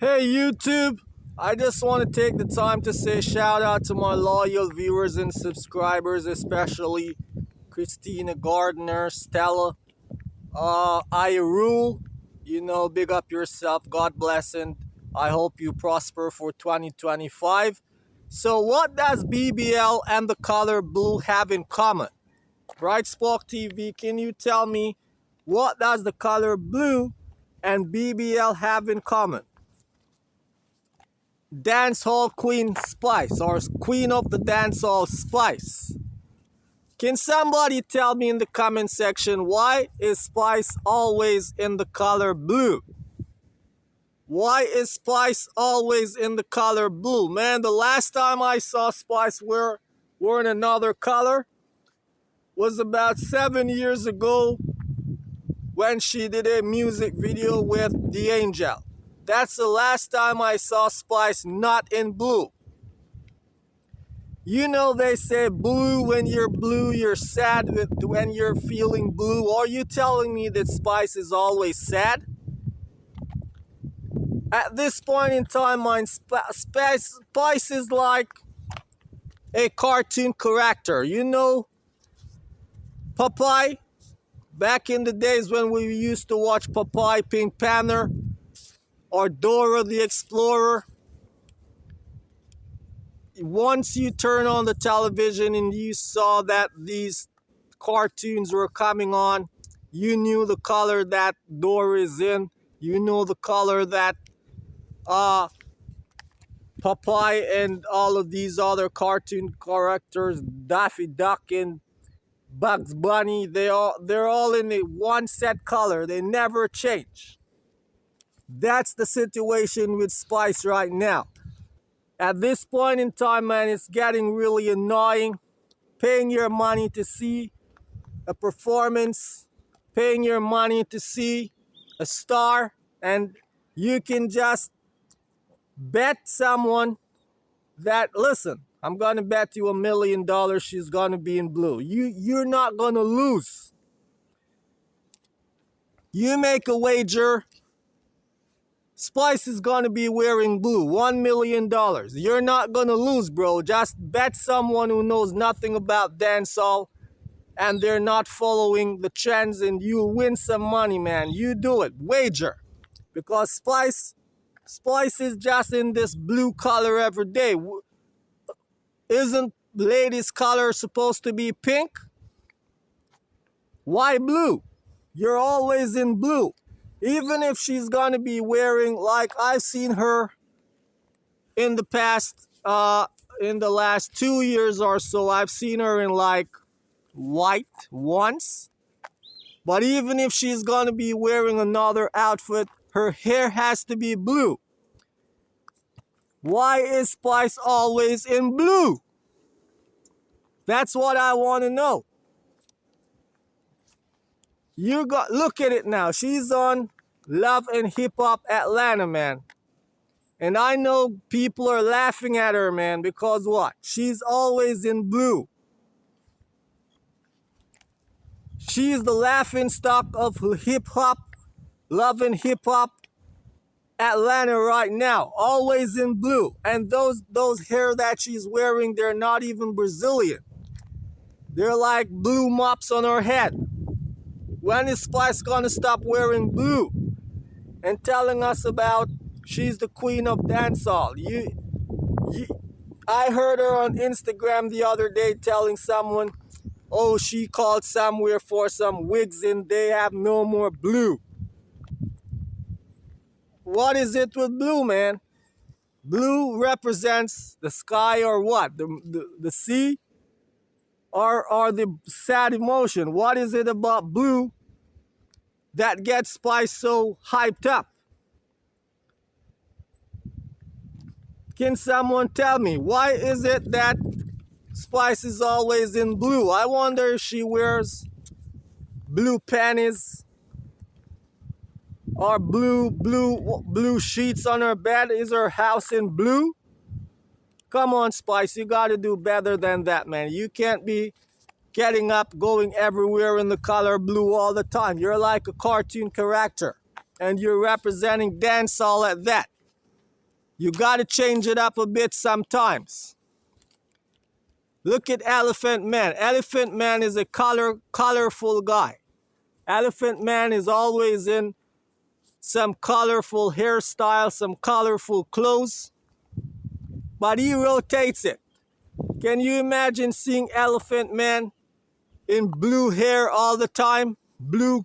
Hey YouTube, I just want to take the time to say shout out to my loyal viewers and subscribers, especially Christina Gardner, Stella, I rule. Big up yourself. God bless, and I hope you prosper for 2025. So, what does BBL and the color blue have in common? Right, Spock TV, can you tell me what does the color blue and BBL have in common? Dancehall Queen Spice, or Queen of the Dancehall Spice. Can somebody tell me in the comment section, why is Spice always in the color blue? Why is Spice always in the color blue? Man, the last time I saw Spice wearing another color was about 7 years ago when she did a music video with The Angel. That's the last time I saw Spice not in blue. They say blue when you're sad when you're feeling blue. Are you telling me that Spice is always sad? At this point in time, Spice is like a cartoon character. Popeye? Back in the days when we used to watch Popeye, Pink Panther, or Dora the Explorer. Once you turn on the television and you saw that these cartoons were coming on, you knew the color that Dora is in. You know the color that Popeye and all of these other cartoon characters, Daffy Duck and Bugs Bunny, they're all in a one set color. They never change. That's the situation with Spice right now. At this point in time, man, it's getting really annoying. Paying your money to see a performance, paying your money to see a star, and you can just bet someone that, listen, I'm going to bet you $1 million she's going to be in blue. You're not going to lose. You make a wager, Spice is going to be wearing blue, $1 million. You're not going to lose, bro. Just bet someone who knows nothing about dancehall and they're not following the trends, and you'll win some money, man. You do it. Wager. Because Spice is just in this blue color every day. Isn't ladies' color supposed to be pink? Why blue? You're always in blue. Even if she's going to be wearing, like I've seen her in the past, in the last 2 years or so, I've seen her in like white once. But even if she's going to be wearing another outfit, her hair has to be blue. Why is Spice always in blue? That's what I want to know. Look at it now. She's on Love and Hip Hop Atlanta, man. And I know people are laughing at her, man, because what? She's always in blue. She's the laughing stock of hip hop, Love and Hip Hop Atlanta right now. Always in blue. And those hair that she's wearing, they're not even Brazilian. They're like blue mops on her head. When is Spice gonna stop wearing blue and telling us about she's the queen of dancehall? I heard her on Instagram the other day telling someone, oh, she called somewhere for some wigs and they have no more blue. What is it with blue, man? Blue represents the sky or what? The sea? Or the sad emotion? What is it about blue that gets Spice so hyped up? Can someone tell me, why is it that Spice is always in blue? I wonder if she wears blue panties or blue sheets on her bed. Is her house in blue? Come on, Spice, you got to do better than that, man. You can't be getting up, going everywhere in the color blue all the time. You're like a cartoon character, and you're representing dancehall at that. You gotta change it up a bit sometimes. Look at Elephant Man. Elephant Man is a colorful guy. Elephant Man is always in some colorful hairstyle, some colorful clothes, but he rotates it. Can you imagine seeing Elephant Man in blue hair all the time? Blue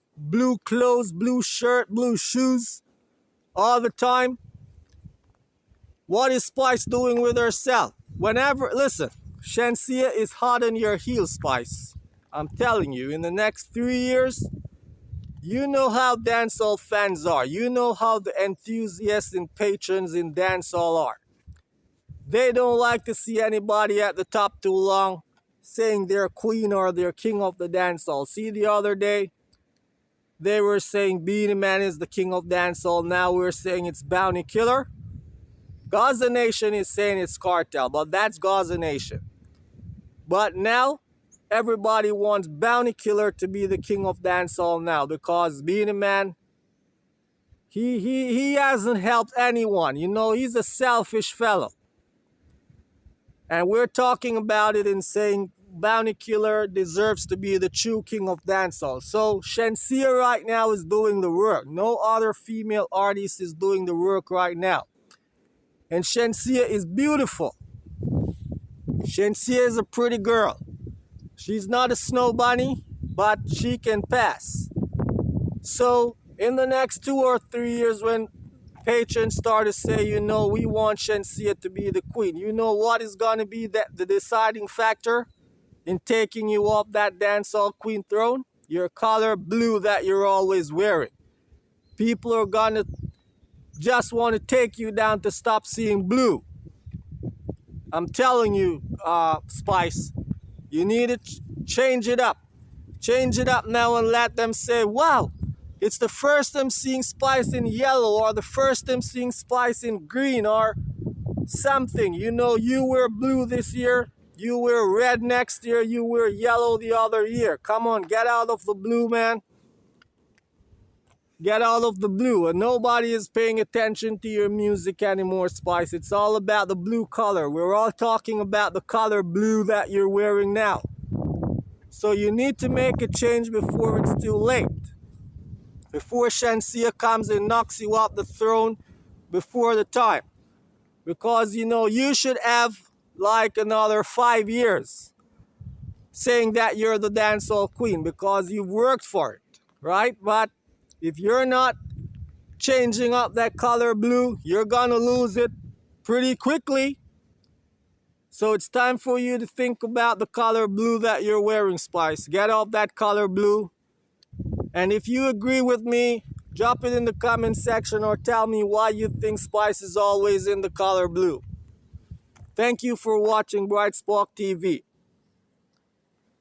clothes, blue shirt, blue shoes all the time? What is Spice doing with herself? Listen, Shensia is hot on your heels, Spice. I'm telling you, in the next 3 years, you know how dancehall fans are. You know how the enthusiasts and patrons in dancehall are. They don't like to see anybody at the top too long saying they're queen or they're king of the dancehall. See, the other day, they were saying Beenie Man is the king of dancehall. Now we're saying it's Bounty Killer. Gaza Nation is saying it's Cartel, but that's Gaza Nation. But now, everybody wants Bounty Killer to be the king of dancehall now because Beenie Man, he hasn't helped anyone. You know, he's a selfish fellow. And we're talking about it and saying Bounty Killer deserves to be the true king of dancehall. So Shensia right now is doing the work. No other female artist is doing the work right now. And Shensia is beautiful. Shensia is a pretty girl. She's not a snow bunny, but she can pass. So in the next 2 or 3 years when patrons start to say, you know, we want Shensia to be the queen, you know what is going to be the deciding factor in taking you off that dancehall queen throne? Your color blue that you're always wearing. People are going to just want to take you down to stop seeing blue. I'm telling you, Spice, you need to change it up. Change it up now and let them say, wow, it's the first time seeing Spice in yellow, or the first time seeing Spice in green, or something. You know, you wear blue this year, you wear red next year, you wear yellow the other year. Come on, get out of the blue, man. Get out of the blue. And nobody is paying attention to your music anymore, Spice. It's all about the blue color. We're all talking about the color blue that you're wearing now. So you need to make a change before it's too late. Before Shensia comes and knocks you off the throne before the time. Because, you know, you should have like another 5 years saying that you're the dancehall queen because you've worked for it, right? But if you're not changing up that color blue, you're gonna lose it pretty quickly. So it's time for you to think about the color blue that you're wearing, Spice. Get off that color blue. And if you agree with me, drop it in the comment section or tell me why you think Spice is always in the color blue. Thank you for watching Bright Spock TV.